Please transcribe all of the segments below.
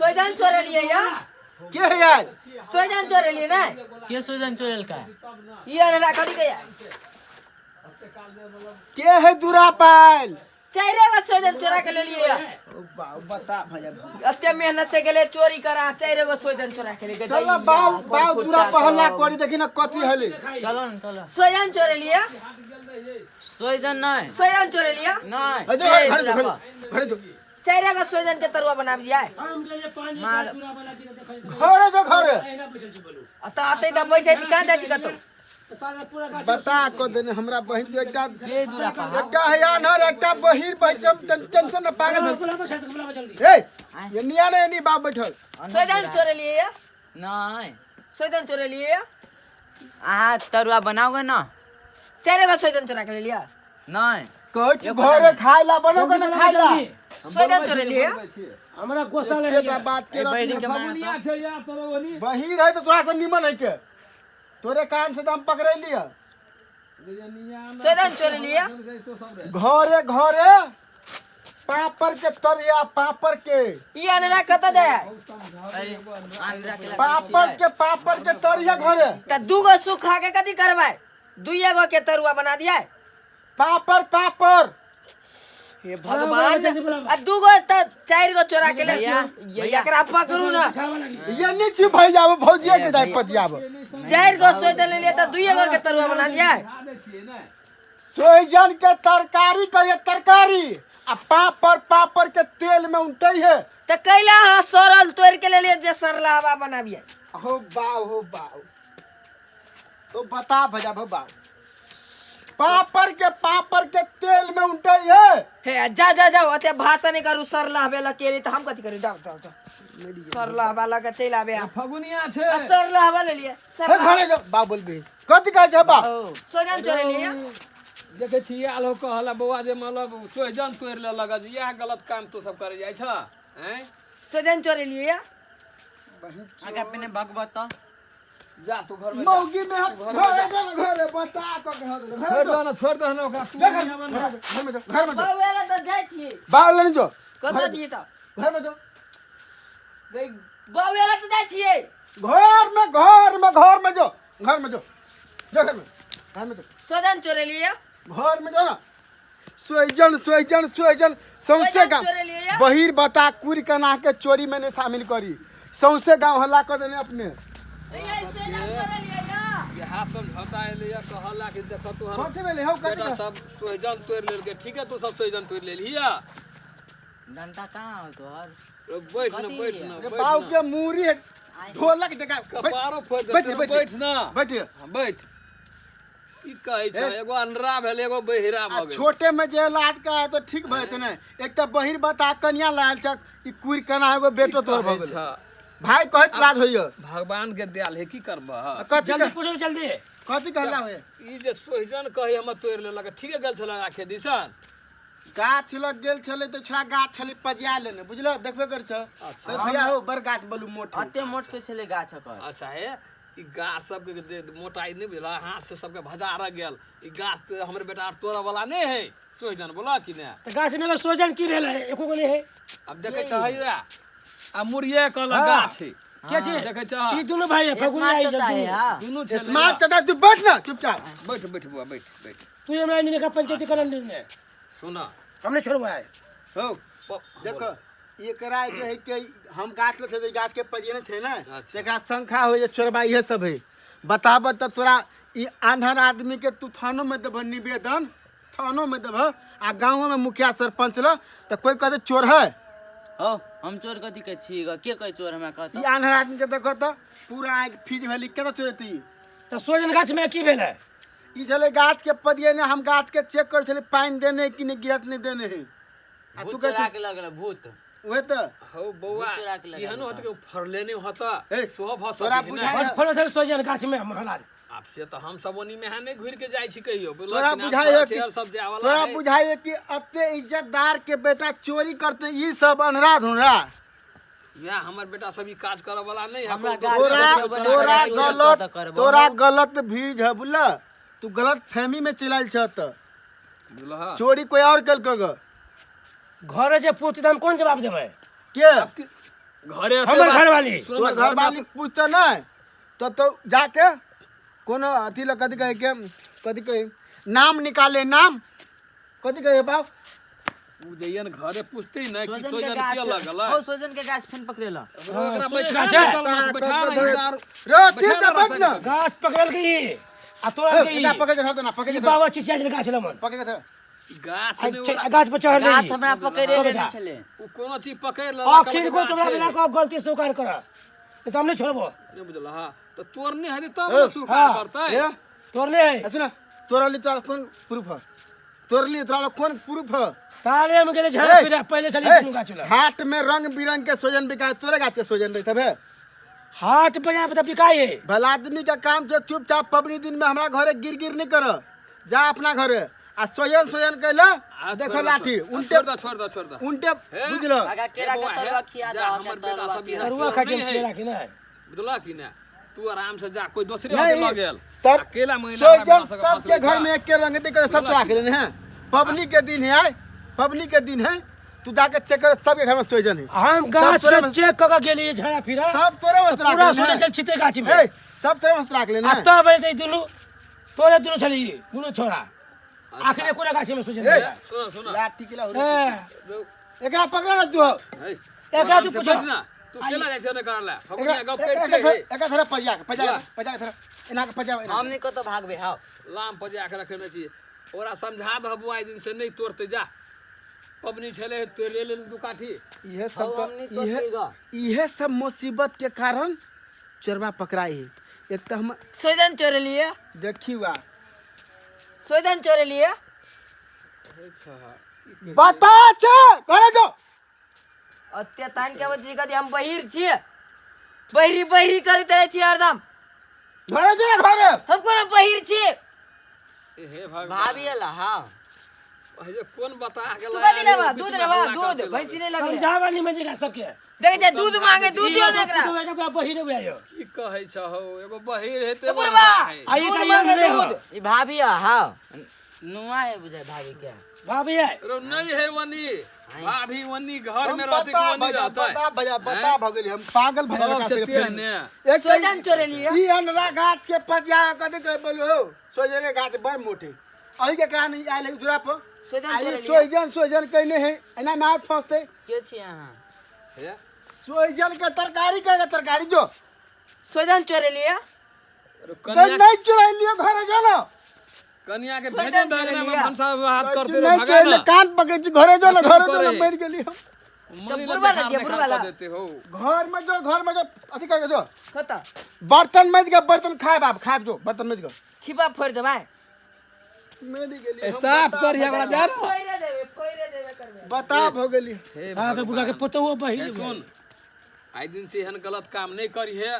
सोजन चोरे लिए या के है यार सोजन चोरे लिए ना के सोजन चोरेल का ये अनरा करी के यार के है दुरापाल चारे गो सोजन चोरा के ले लिए या बता भैया अत्ते मेहनत से गेले चोरी करा चारे गो सोजन चोरा के ले गए चल बाऊ बाऊ दुरा पहला करी देखी ना कथी हले चलो न चलो सोजन चोरे लिए सोजन नहीं सोजन चोरे लिए नहीं अजय घरे दो चारे गो सोजन के तरुआ बना दिया है मार घरे दो घरे अता आते त बैठे छी का जाची कतो बता को देने हमरा बहन जो एकटा ये दूरा पा एकटा है अनहर एकटा बहिर बचम टेंशन न पागल ए ये निया ने नी बाप बैठल सोजन चोरे लिए या नहीं सोजन चोरे लिए या आ तरुआ बनाओगे ना चारे गो सोजन चोरा के ले लिया नहीं कहछ घरे खाइला बनोगे ना खाइला सोजन चोरे लिए हमरा गोसा ले एटा बात के बैरी के बबुलिया छे यार तोरो बनी बहिर है तो थोड़ा सा निमन है के तोरे कान से हम पकड़ लिया सोजन चोरे लिए घरे घरे पापड़ के तरिया पापड़ के ये अनरा कत दे अरे आंध्रा के पापड़ के तरिया घरे त दूगो सुखा के कथी करबै दुइये गो के तरुआ बना दिया पापड़ पापड़ हे भगवान आ दूगो त चार गो चोरा के ले ये एकरा पकड़ू ना ये नी छी भई जाब भौजिया के जाय पतियाब चार गो सोजन ले लिए त दुइये गो के तरुआ बना दिया सोहजन के तरकारी करिए तरकारी आ पापड़ पापड़ के तेल में उंटई है त कैला हा सरल तोड़ के ले लिए जे सरला हवा बनाबिए हो बाऊ तो बता भजा बाऊ पापड़ के तेल में उंटई है हे जा जा जा ओते भाषा नहीं करू सरला हवे ला केली त हम कथी करू जाओ जाओ सरला हवा ला के चल आबे फगुनिया छे सरला हवा ले लिए हे घरे जा बा बोलबी कथी कहै छै बा सोजन चोरे लिए देखे छी आलो कहला बौआ जे मतलब सोजन तोड़ ले लगा जे यह गलत काम तो सब करे जाय छ हैं सोजन चोरे लिए आगे अपने भगवत जा तू घर में मौगी में घरे बता को छोड़ दो ना ओकरा घर में जा बावेला त जाय छी बाऊ लेने जो कत जी त घर में जो बावेला त जाय छी घर में जो घर में जो घर में जो सोजन चोरे लिए घर में जो ना सोजन सौसे गाँव चोरे लिए बहिर बता कुरी कना के चोरी में ने शामिल करी सौसे गाँव हल्ला कर देने अपने ये सोजन चोरे लिए ना यह समझौता है ले कहला कि देखो तू हर कथी में ले हो बेटा कथी सब सोजन तोड़ लेल के ठीक है तू सब सोजन तोड़ ले लिया डंडा कहाँ हो तोहर बैठ ना बाऊ के मूरी है ढोलक जगह कपारो फोड़ दे बैठ ना बैठिए बैठ ई कहै छै एगो अनरा भेल एगो बहिरा भ गेल छोटे में जे इलाज का है तो ठीक भइते ने एक तो बहिर बता कन्या लाल छक ई कुरी कना एगो बेटो तोर भ गेल भाई कहत इलाज होइयो भगवान के दयाल है की करबह कथी जल्दी पूछो जल्दी कथी कहला होय ई जे सोहजन कहे हम तोड़ ले लगे ठीक गेल छला आखे दिसन गाछ लग गेल छले तो छड़ा गाछ छले पजिया लेने बुझलो देखबे कर छ भैया हो बर गाछ बलू मोट अते मोट के छले गाछ पर अच्छा है ई गाछ सब के मोटाई नहीं भेला हाथ से सबके भजार गेल ई गाछ तो हमर बेटा तोड़ा वाला नहीं है सोहजन बोला कि ने तो गाछ में सोजन की भेल है एको गो नहीं है अब देखे चाहिए आ मुरिये कल गाछ है के छै देखे चाह ई दोनों भाई है फगुनी आई जल्दी दोनों स्मार्ट चटा तू बैठ ना चुपचाप बैठ बुआ बैठ तू हमरा नहीं का पंचायती करन ने सुना हमने छोड़वा है हो देखो एकरा जे है कि हम गाछ ले छे गाछ के पजिए छे ना एकरा संख्या हो जे चोरबा इहे सब है बताब त तोरा ई आंधर आदमी के तू थानो में देब निवेदन थानो में देब आ गांव में मुखिया सरपंच ल त कोई कहते चोर है हो हम चोर कथी के छी के कहे चोर हमरा कहत ई आंधर आदमी के देखो त पूरा आग फीज भेली केना चोरती तो सोजन गाछ में की भेल है ई छले गाछ के पदिए ने हम गाछ के चेक कर छले पानी देने कि नहीं गिरत नहीं देने है आ तू भूत कहते चोरा के लगल भूत ओहे त हो बौआ एहन होत के फरले नहीं होता सो भस तोरा बुझाय फल फल सोजन गाछ में महला आप से तो हम सब ओनी में नहीं घुर के जाय छी कहियो तोरा बुझाय कि सब जाय वाला तोरा बुझाय कि अत्ते इज्जतदार के बेटा चोरी करते ई सब अनरा धुनरा या हमर बेटा सब ई काज करे वाला नहीं है तोरा गलत भीज है बुझला तू गलत फहमी में चलाइल छ त बुझलहा चोरी कोई और कल कग घर जे पूछते हम कौन जवाब देबै के घरे हमर घर वाली तोर घर वाली पूछते नहीं तो जाके कोनो अथी ल कथी कहे नाम निकाले नाम कथी कहे बाप उ जइयन घरे पूछते न कि सोजन के सोजन गाछ के लगल हो सोजन के गाछ फेन पकड़ेला ओकरा सोजन बैठा गाछ है। बैठा ना रे ठीक है बैठ ना गाछ पकड़ गई आ तोरा गई बेटा पकड़ के धर देना पकड़ के ई धर बाबा चिचिया जे गाछ लमन पकड़ के धर गाछ ने वाला गाछ पर चढ़ गाछ गई हमरा पकड़े पकड़ नहीं जा। चले उ कोनो चीज पकड़ ल आखिर को तोरा बिना को गलती स्वीकार कर तो हम नहीं छोड़बो नहीं बुझल हां तो तोर नहीं हरी तब न स्वीकार करतै ए तोर नहीं सुन तोरा लिए तोरा कौन प्रूफ है तोर लिए तोरा कौन प्रूफ है ताले में गेले झड़ा फिरा पहले चली दुनु गाछ ला हाट में रंग बिरंग के सोजन बिकाए तोरे गाछ के सोजन रही तबे हाथ बजा पे बिकाए भला आदमी का काम से चुपचाप पबनी दिन में हमरा घरे गिर गिर नहीं कर जा अपना घरे आ सोजन कहला देखो लाठी उल्टे छोड़ द उल्टे बुझलो लगा केरा के तलवा खिया जा जा हमर बेटा सब यहाँ तरुआ खा के केरा कि नहीं बुझला कि ना तू आराम से जा कोई दूसरे नहीं, लग गेल तर अकेला महिला सोजन सबके घर में एक के रंग देकर सब चला के लेने हैं पबनी के दिन है पबनी के दिन है तू जाके चेक कर सबके घर में सोजन है हम गाछ तोरे के में- चेक क गेली झड़ा फिरा सब तोरे में चला पूरा के सोने लेने चल छिते गाछ में हैं। ए, सब तोरे में चला के लेने आ हैं। तब दे दुनु तोरे दुनु चली दुनु छोरा आखिर कोना गाछ में सोचे ए, सुन लाठी के ला ए एकरा पकड़ ना जो एक आदमी पूछो ना तू केला जैसे न करला फकुनिया गप पेट के एक थरा पजा के थरा इना के पजा हमनी को तो भागबे हां लाम पजा के रखने छी ओरा समझा दह बुआई दिन से नहीं तोड़ते जा पबनी छले तो ले दू काठी इहे सब हमनी तो तो इहे इहे सब मुसीबत के कारण चोरवा पकड़ाई है एक तो हम सोजन चोर लिए देखी हुआ सोजन चोर लिए बता छे करे जो अत्य तान के बच्ची कदी हम बहिर छिए बहिरी करते रहे छी हरदम घरे जो घरे हम कोन बहिर छिए ए हे भगवान भाभी ला हां ये कौन बता के तू कदी लेबा दूध लेबा दूध भैंसी नहीं लगले समझावा नहीं मजे सबके देख जे दूध मांगे दूध दियो ना एकरा तो बहिरे बुआयो की कहै छ हो एगो बहिर हेते पुरवा आई दूध का मांगे रे हो दूध ई भाभी हां नुआ है बुझाय भाभी के भाभी है रो नहीं है वनी भाभी वनी घर में हम रहते कि वनी रहता है बता भगली हम पागल भजा सब का से से ने एक सोजन चोर लिए ई अनरा गाछ के पतिया कदे कह बोलो हो सोजने गाछ बड़ मोटे अही के कारण ई आइले दूरा पर सोजन चोर आई लिए सोजन कहने है एना में हाथ फंसते के छी यहां सोजन के तरकारी जो सोजन चोर लिए तो कन्या नहीं चुराई लियो घर जो ना कन्या के सोजन भेजन चोर धरे में लिया। मनसा हाथ करते नहीं रहे चुराई भगा कान पकड़े छी घरे जो ना घरे जो ना करे। मर गेली मनी बुढ़वा लगे लगे, बुढ़वा ला। देते हो घर में जो अथी कर जो कता बर्तन मज के बर्तन खाए बाप खाए जो बर्तन मज के छिपा फोड़ दे भाई मेरी गेली हम साफ बता- कर हमरा जा फोइरे देवे करबे बता हो गेली हे साहब के बुढ़ा के पुतहो बहिरे ए, सुन आई दिन से एहन गलत काम नहीं करी है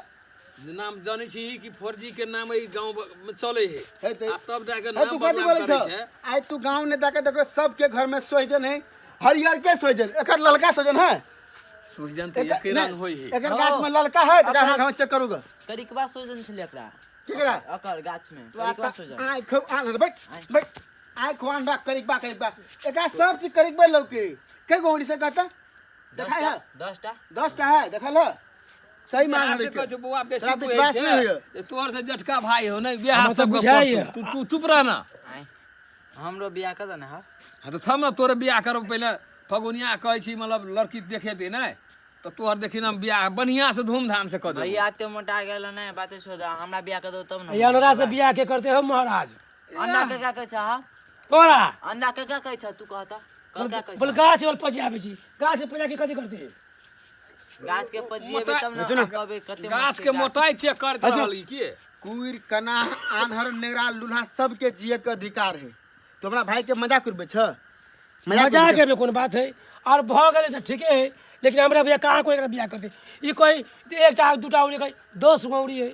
नाम जाने छी कि फौजी के नाम ई गांव में चले है है तो- आ तब जाके है नाम तू कथी बदनाम बोले करे छ छै आज तू गांव ने जाके देखो सबके घर में सोजन है हरियर के सोजन एकर ललका सोजन है सुजन तो एक रंग होई है एकर गाछ में ललका है तो गाछ में चेक करूगा करिकबा सोजन छले एकरा ठीक है अकर गाछ में तो करिकबा सोजन आय खो आन बैठ आय खोन रख करिकबा एका सब चीज करिकबा लौके के गोणी से कहता देखा है 10टा है देखा लो सही मान यहाँ है से कहै छै बौआ बेसी तोरा कोई विश्वास छै नहीं होइए। जे तोहर से जटका भाई हो नहीं बियाह हमरा तो सब बुझाइए। तू चुप रह ना हमरो बियाह कर ना हां हाँ तो थम ना तोरे बियाह करब पहले फगुनिया कहै छी मतलब लड़की देखेते नहीं तो तोहर देखी ना बियाह बढ़िया से धूमधाम से कर दे भैया ते मोटा गेल ना बाते छोड़ हमरा बियाह कर दो तब ना यानरा से बियाह के करते हो महाराज अन्ना के क्या कहै छ हां तोरा अन्ना के क्या कहै छ तू कहता कल क्या कहै बोल गाछ वाल पजियाबे छी गाछ पजिया के कथी करते गाछ के पजिएबे तब ना कहबे कते गाछ के मोटाई चेक करते रहल ई की कुइर कना आन्हर नेगरा लूल्हा सबके जिए के अधिकार है तो हमरा भाई के मजाक करबे छ मजाक के कोन बात है और भ गेले त ठीके है लेकिन हमरा भैया कहाँ कोई एकरा बियाह करते ई कोई एकटा दूटा उड़ी कोई 10 गौड़ी है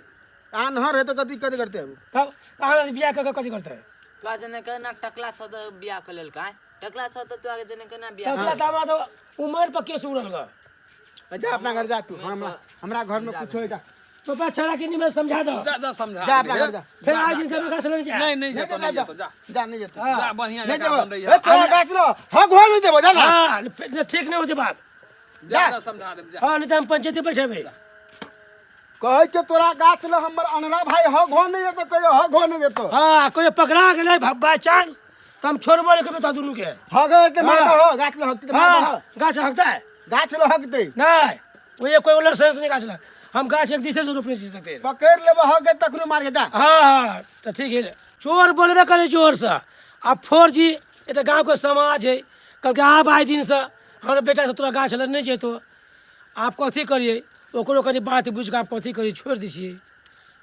आन्हर है तो कथी कथी करते हैं तब कहाँ बियाह करके कथी करते है तू आज ने कहना टकला छ त बियाह कर लेल काहे टकला छ त तू आगे जने कहना बियाह तबला दामाद उमर पर केस उड़ल ग जा अपना घर जा तू हमरा घर में कुछ हो जा तो बा छड़ा के नहीं मैं समझा दो जा जा समझा जा अपना घर जा फिर आज दिन से गाछ लग जा नहीं नहीं नहीं जाता जा नहीं जाता जा जा नहीं जाता जा बढ़िया नहीं जगह देबो बन रही ए है तोरा गाछ लो हां घर नहीं देबो जा ना हां ठीक नहीं होती बात जा समझा दे जा। हाँ नहीं तो हम पंचायती बैठेबे। कहे के तोरा गाछ ल हमर अनरा भाई ह घो नहीं देतो कहियो ह घो नहीं देतो हाँ कोई पकड़ा गेले बाय चांस तो हम छोड़बो नहीं के बता दुनू के। ह गए के मार हो गाछ ल हकते मार हाँ गाछ हकता है गाछ ल हकते नहीं वो ये कोई अलग सेंस नहीं गाछ ला हम गाछ एक दिशा से रोप नहीं सकते। पकड़ लेब ह गए तखनो मार के जा। हाँ हाँ तो ठीक है चोर बोलबे करे जोर से अब 4G ये तो गाँव के समाज है कल के आप आए दिन से हमारे बेटा से तोरा गाछ लग नहीं जेतो आप कथी करिए ओकरो कनी बात बुझ के आप कथी करिए छोड़ दीजिए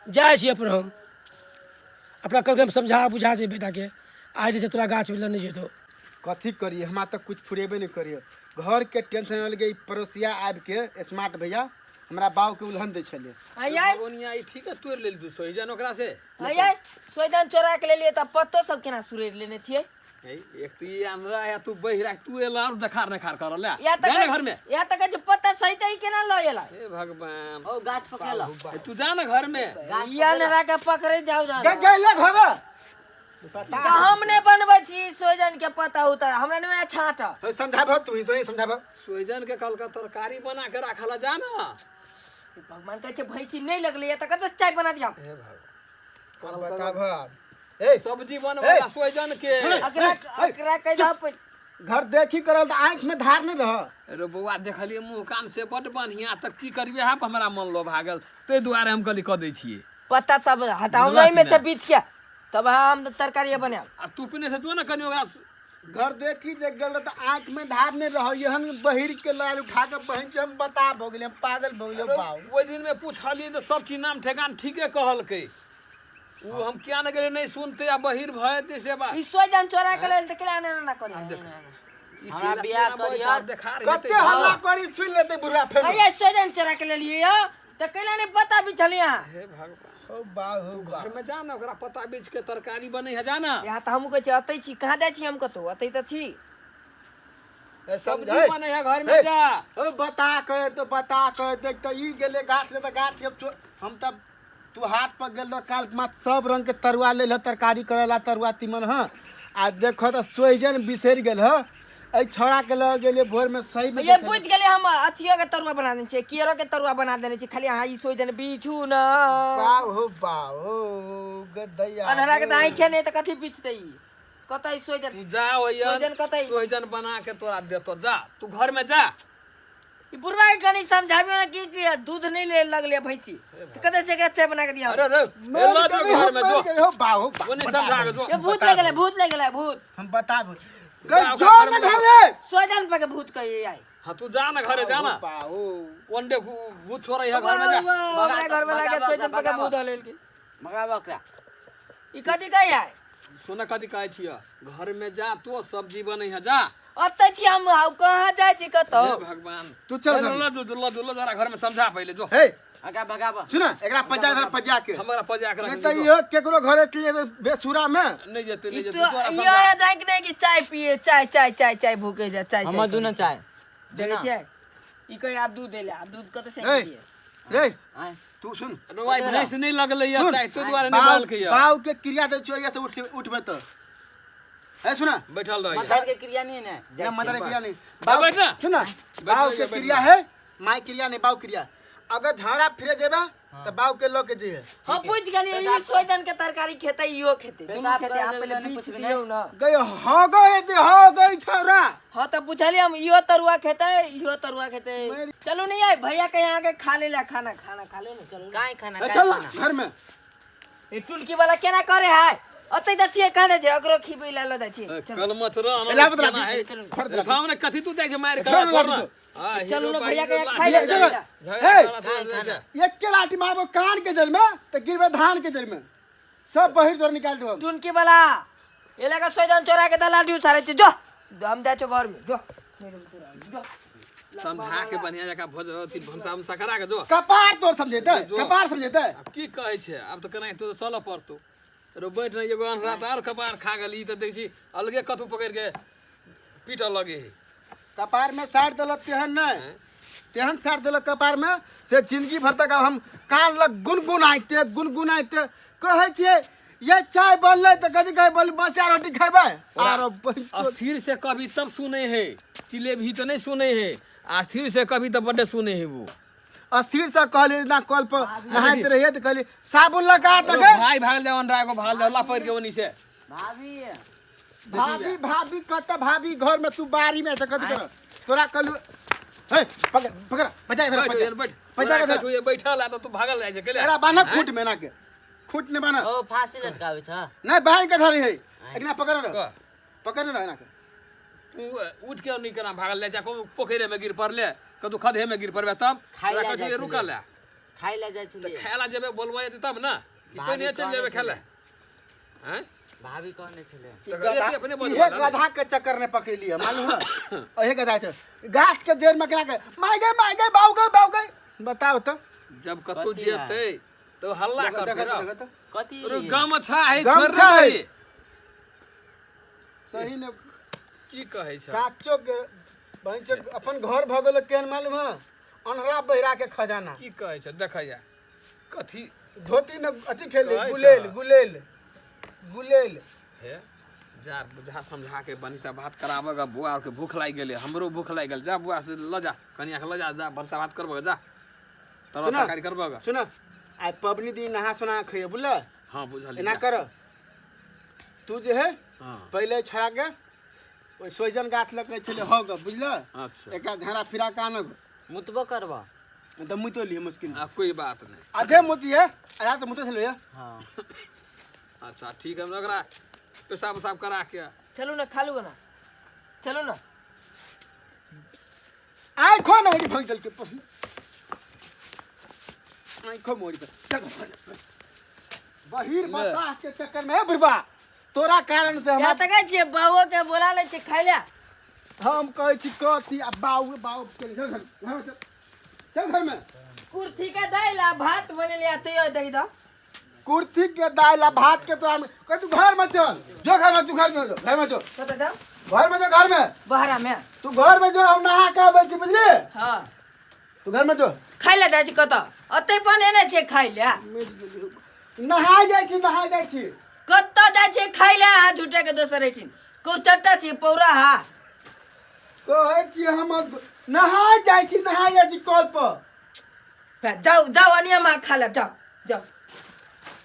जाए छी अपन हम अपना कल के हम समझा बुझा दे बेटा के आए दिन से तोरा गाछ लग नहीं जेतो। कथी करिए हमरा तक कुछ फुरेबे नहीं करिए घर के टेंशन लगे पड़ोसिया आब के स्मार्ट भैया हमरा बाव के उल्हन दे छले आय भगवनिया ई ठीक है तोड़ लेल तू सोहिजन ओकरा से आय सोइदन चोरा के ले लिए त पत्तो सब केना सुरेर लेने छिए। एक तो ये अनरा या तू बहिरा तू एला और दखार न खार कर ले या जा ना घर में या तक जो पत्ता सही तई केना ल येला हे भगवान ओ गाछ पकड़ला तू जा ना घर में या न राके पकड़े जाऊ जा गइले घर त हमने बनबै छी सोइजन के पत्ता उतर हमरा ने छाट समझाबो तू ही समझाबो सोहिजन के कल का तरकारी बना के रखला जा ना भगवान कहे छे भैंसी नहीं लगले या त कत चाय बना दिया हे भगवान बताबो ए सब्जी बनवाला सोहिजन के अकरा कह जा घर देखी करल त आंख में धार नहीं रह अरे बउआ देखलिए मुंह कान से बड बढ़िया तक की करबे है हमरा मन लो भागल ते दुआरे हम कली क दै छिए पत्ता सब हटाओ नहीं में से बीच के तब हम तरकारी बना आ तू पिने से तू ना कनी ओकरा घर देखी जे गल त आंख में धार नहीं रह यहन बहिर के लाल उठा के बहन के हम बता भ गेले पागल भ गेले बाऊ ओइ दिन में पूछलिए तो सब चीज नाम ठेकान ठीके कहलकै वो हम क्या न गेले नहीं सुनते या बहिर भय ते से बात ई सोइजन चोरा के लेल त केला ना करे हमरा बियाह करिया कते हल्ला करी सुन लेते बुढ़ा फेर भैया सोइजन चोरा के ले लिए त केला नहीं पता भी चलिया हे भगवान ओ बाऊ घर में जा ना ओकरा पता बीच के तरकारी बनै है जाना या त हम कह अतै छी कहां जाय छी हम कतो अतै त छी सब्जी बनै है घर में जा ओ बता के देख त ई गेले गाछ ले त गाछ के हम तब तू हाथ पर गेल काल में सब रंग के तरुआ ले ल तरकारी करेला तरुआ तीमन ह आ देखो त सोइजन बिसर गेल ह ए छोड़ा के ल गेले भोर में सही में ये बुझ गेले हम अथियो के तरुआ बना देने छी केरो के तरुआ बना देने छी खाली हां ई सोइजन बीछू न बाऊ गदैया अनहरा के दाई खे नहीं त कथि बीचते ई कतै सोइजन तू जा ओयन सोइजन कतै सोहिजन बना के तोरा देतो जा तू घर में जा ई बुढ़वा के कनी समझाबियो ना की दूध नहीं ले लगले भैंसी त कतै से एकरा चाय बना के दिया अरे रे ए ला जो घर में जो हो बाऊ वो नहीं समझा के जो ये भूत ले गेले भूत हम बताबो जाओ जो घर न में घरे सोइजन पे के भूत कहे आई हां तू जा ना घरे जा ना बाऊ वनडे भूत छोरा है घर में जा हमरा घर में लागे सोइजन पे के भूत लेल की मगावा ओकरा ई कथि कहे आई सुन कथी कहै छिय घर में जा तो सब्जी बनै है जा अतै छी हम कहां जाय छी कतो हे भगवान तू चल घर ला जो दुल्ला जरा घर में समझा पहले जो हे आगा भगावा सुन एकरा पजा के हमरा पजा के नहीं रख त इहो केकरो घरे के बेसुरा में नहीं जेते नहीं तो जेते तोरा यो समझा जाय कि नहीं कि चाय पिए चाय भूखे जा चाय हम दुनो चाय देखे छियै ई कहे आप दूध देले आप दूध कत से रे दिए रे आय तू सुन रोवाई भैंस नहीं लगले या सुन, चाय तो दुआरे नहीं बोल के या बाऊ के क्रिया दे छियो से उठबे त है सुना बैठल रह मदर के क्रिया नहीं है ना मदर क्रिया नहीं बैठ ना। सुना बाऊ के बैठ क्रिया है माई क्रिया नहीं बाऊ क्रिया अगर झाड़ा फिरे जेबा त बाऊ के लोग के जे हम पूछ गनी ई सोइजन के तरकारी खेते इयो खेते दुनु पेशाब खेते आप करे पहले नहीं बीच पूछबे दियो ना गई हो गई छौरा हां त पूछली हम इयो तरुआ खेते चलो नहीं आए भैया के यहां के खा ले खाना खा ले ना चलो काय खाना ए, काय चल खाना घर में ए टुलकी वाला केना करे है अतै त छिए काने छै अकरो खिबै ला ल दै छी कल मचरा एला बदला है सामने कथी तू देख मार के छोड़ छोड़ ना ना हां चलो ना भैया के यहाँ खाई ले चलो। जा एक के लाठी मारबो कान के जड़ में त गिरबे धान के जड़ में सब बहिर तोर निकाल दो टुलकी वाला ये लगा सोइजन चोरा के दला ड्यू सारे जो हम जा छो घर में जो समझा के बढ़िया जका भोज भंसा उनसा करा के जो कपार तोर समझेते जो। कपार समझेते अब की कहै छै अब तो कना तो चल पड़तो रो बैठ नहीं एगो रात और कपार खा गेली त देख छी अलगे कथु पकड़ के पीट लगे कपार में साड़ दल तेहन साड़ दल कपार में से जिंदगी भर तक अब हम कान लग गुनगुनाइते कहे छिए ये चाय बनले त कथी कहे बोल बस यार रोटी खेबे और अस्थिर से कभी तब सुने है जिलेबी तो नहीं सुने है अस्थिर से कभी तो बड़े सुने ही वो अस्थिर से कहले ना कल पर नहाते रहिए तो कहले साबुन लगा अरे दगे भाई भागल जाओ अनरा को भागल जाओ लापड़ के ओनी से भाभी भाभी भाभी कत भाभी घर में तू बारी में तो कथी कर तोरा कहलू हे पकड़ पकड़ बजा इधर बैठ यार बैठ बजा बजा इधर के बैठल आ तो तू भागल जाय छै केले अरे बाना खूट में ना के खूट ने बाना ओ फांसी लटकावे छ नहीं बहन के धरी है एकना पकड़ क रह पकड़ रह ना के तू उठ के नहीं केना भागल जाय छै को पोखरे में गिर पड़ले कदू खदे में गिर पड़बे तब खाइ ला तोरा जाइ कछु छलै। रुकल है खाइ ला जाइ तो छलिए खेला जेबे बोलबे तब ना कि तो नहीं चल जेबे खेले हैं भाभी कहने छले तो ये अपने बोल ये गधा के चक्कर ने पकड़ लिया मालूम है ओहे गधा छै गाछ के जड़ में केना के मार गए बाऊ गए बताओ तो जब कतु जेते तो हल्ला कर फिर कति अरे गमछा है गमछा छोड़ है। दे सही ने की कहै छ साचो के बहन अपन घर भगल केन मालूम है अनहरा बहिरा के खजाना की कहै छ देखै जा कथी धोती न अथी खेले कहै गुलेल छ। गुलेल गुलेल हे जा बुझा समझा के बनी से बात कराबे गा बुआ के भूख लाग गेले हमरो भूख लाग गेल जा बुआ से ल जा कनिया के ल जा जा बरसा बात करबो जा तब सुना। तरकारी करबो गा सुन आज पबनी दिन नहा सुना खइए बुझल हां बुझल एना कर तू जे है हां पहले छड़ा के ओइ सोजन गाछ लग छले हो ग बुझल अच्छा एका घड़ा फिरा कान मुतबो करबा तो मुतो लिए मुश्किल कोई बात नहीं आधे मुती है आधा तो मुतो छले हां अच्छा ठीक है हम ओकरा पेशाब उसाब करा के चलो ना खालू ना चलो ना आई खो ना होरी भंग के आई खो मोरी पर बहिर बताह के चक्कर में बुरबा तोरा कारण से क्या हम तक छे बाबू के बोला ले छे खाइला हम कहै छी कथी आ बाऊ बाऊ चल घर में चल घर में कुर्ती के दैला भात बने ले आते हो दई दो कुर्ती के दाल आ भात के तोरा कह तू घर में चल जो घर में तू घर में जो घर में जो कत जा घर में जो घर में बहरा में तू घर में जो हम नहा के आबै छी बुझली हां तू घर में जो खाइला जाय छी कत अतै बने ने छे खाइला नहा जाइ छी कत जाय छे खाइला झूठे के दोसर एठिन को चट्टा छी पौरा हा कहै छी हम नहा जाइ छी कल पर जाओ जाओ अनिया मा खा ले जाओ जाओ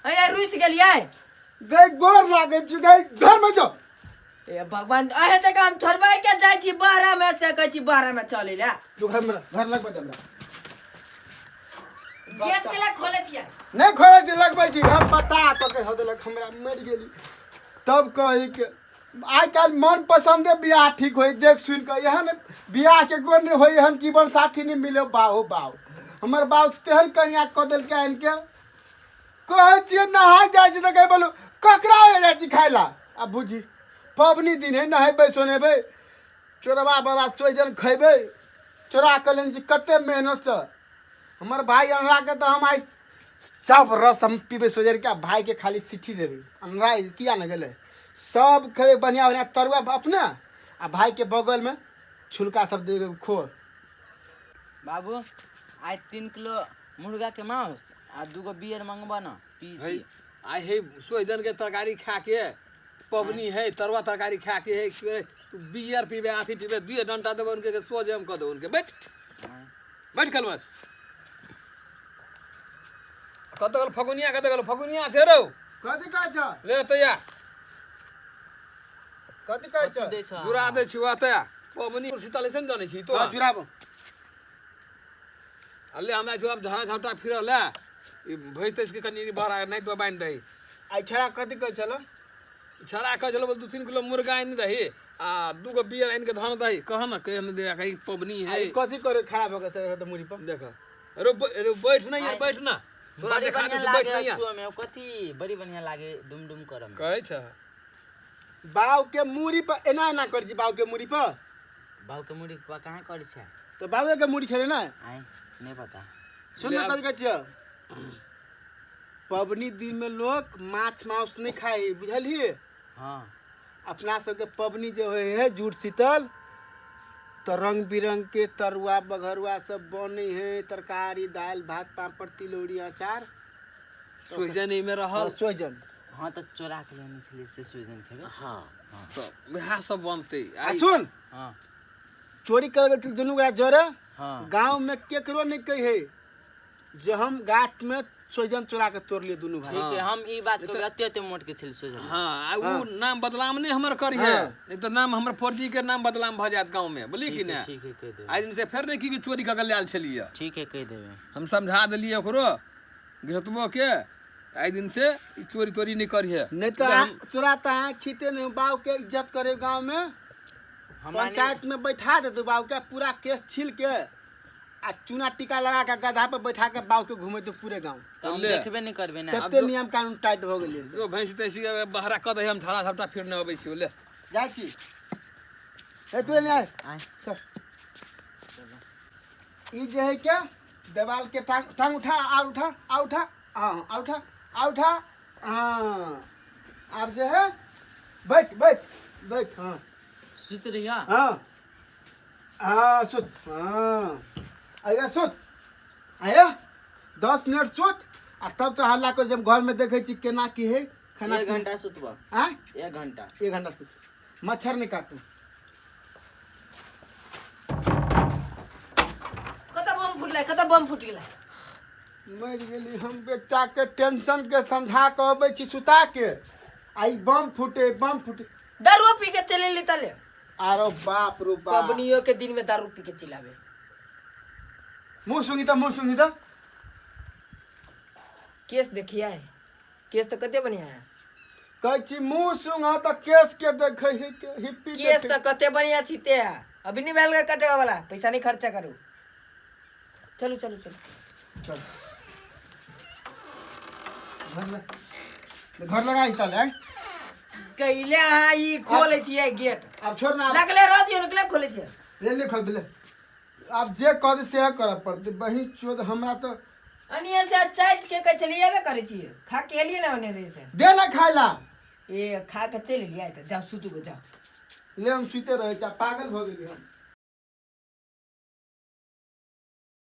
अया रुस गेलियै गई गोर लागे छी गई घर में जो ए भगवान अहे तक हम छोड़बै के जाय छी बहरा में से कहै छी बहरा में चले ला तू घर में घर लग बजा गेट के ला खोले छियै नहीं खोले छी लगबै छी घर पता तो के हदलक हमरा मर गेली तब कही के आइ काल मन पसंदे बियाह ठीक होई देख सुन के एहन बियाह के गोर नहीं होई एहन जीवन साथी नहीं मिले बाहो बाहो हमर बाप तेहन कन्या क देल के आन के कहै छी नहा जाइ छी त कहि बोलू ककरा हो जाइ छी खाइला आ बुझी पबनी दिन है नहेबै सोनेबै चोरबा बड़ा सोजन खैबै चोरा के लेन छी कते मेहनत से हमर भाई अनरा के तो हम आई सब रस हम पीबे सोजर के भाई के खाली सिट्ठी देबै अनरा किया न गेले सब खेबे बढ़िया बढ़िया तरुआ अपना आ भाई के बगल में छुलका सब देबे खो बाबू आज 3 किलो मुर्गा के मांस आ 2 गो बियर मंगबा ना पी है आई है सोजन के तरकारी खा के पबनी है तरुआ तरकारी खा के है बियर पीबे आथी पीबे 2 डंटा देबे उनके सोजे हम क दो उनके बैठ बैठ कल मत कत गल फगुनिया छे रो कथि कहै छ ले तैया कथि कहै छ दे छ जुरा दे छी तैया पबनी सीतले से जाने छी तो तो जुराब अल्ले हमरा जो अब झा झौटा फिरल है ई भइते के कनी बहरा नहीं तो बांध दई आई छड़ा कथि कहै छलो छड़ा क चलो 2-3 किलो मुर्गा आइन दही आ 2 गो बियर आइन के धान दही कह न कहन दे कहीं पबनी है आई कथि करे खराब हो गए त मुड़ी पर देख रो बैठ ना यार बैठ ना तोरा बड़ी देखा बढ़िया दे बैठ लागे नहीं छुआ में कथी बड़ी बढ़िया लागे डुम करम कहै छ बाव के मुड़ी पर एना एना कर छी बाव के मुड़ी पर बाबू के मुड़ी पर कहां करै छै तो बावे के मुड़ी छले ना आइ नहीं पता सुन ना कथि कहै छ पबनी दिन में लोग माछ मांस नहीं खाए बुझलिए हां अपना सबके पबनी जो है जूट शीतल तो रंग बिरंग के तरुआ बघरुआ सब बने हैं तरकारी दाल भात पापड़ तिलौरी अचार सोजन में रहल सोजन हां त चोरा के लेने छली से सुजन खेबे हां तो वह सब बनते आ सुन हां चोरी कर गए दुनू गोरा जरे हाँ गांव में केकरो नहीं कहे जे हम गाछ में सोजन चोरा के तोड़ लिए दुनू भाई ठीक है हम ई बात को अत्ते मोट के छल सोच हाँ वो नाम बदलाम नहीं हमर करी है नहीं तो नाम हमर फौजी के नाम बदलाम भ जात गांव में बोली कि ना ठीक है कह देबे आज दिन से फिर नहीं की चोरी कर लाल छलिए ठीक है कह देबे हम समझा दिलिए ओकरो घेतबो के आज दिन से ई चोरी तोरी नहीं करिए नहीं तो तोरा तो खीते नहीं बाव के इज्जत करे गांव में पंचायत में बैठा दे तो बाव के पूरा केस छील के आ चूना टीका लगा के गधा पे बैठा के बाव के घूमे तो पूरे गांव तो हम देखबे नहीं करबे ना कते नियम कानून टाइट हो गेलै जो भैंस तैसी बहरा क दे हम झड़ा झपटा फिर न अबै छी ले जाइ छी ए तू नहीं आय चल ई जे है के देवाल के टांग उठा आ उठा आ उठा हां आ उठा आ उठा हां अब जो है बैठ बैठ बैठ हां सुत रहिया हाँ हाँ सुत हाँ आया सुत आया 10 मिनट सुत आ तब तो हल्ला कर जब घर में देखे छी केना की है खाना 1 घंटा सुतबा हाँ 1 घंटा 1 घंटा सुत मच्छर नहीं काटू कत बम फूट गेला मर गेली हम बेटा के टेंशन के समझा के अबै छी सुता के आई बम फूटे दारू पी के चले ली तले आरो बाप रो बाप पबनियों के दिन में दारू पी के चिल्लावे मुंह सुंगी तो केस देखिया है केस तो कते बढ़िया है कहै छी मुंह सुंगा तो केस के देखे है के हिप्पी केस तो कते बढ़िया छीते अभी नहीं बैल कटे वाला पैसा नहीं खर्चा करू चलो चलो चलो चल घर लगा ताले कैले हाँ ई खोले छिए गेट अब छोड़ ना लगले रह दियो निकले खोले छिए ले ले खोल ले अब जे कर से कर पड़ते बही चोद हमरा तो अनिए से चाट के कचलिए में करे छिए खा के लिए ना ओने रे से दे ना खाइला ए खा के चल लिया त जाओ सुतू को जाओ ले हम सुते रहे क्या पागल हो गेली हम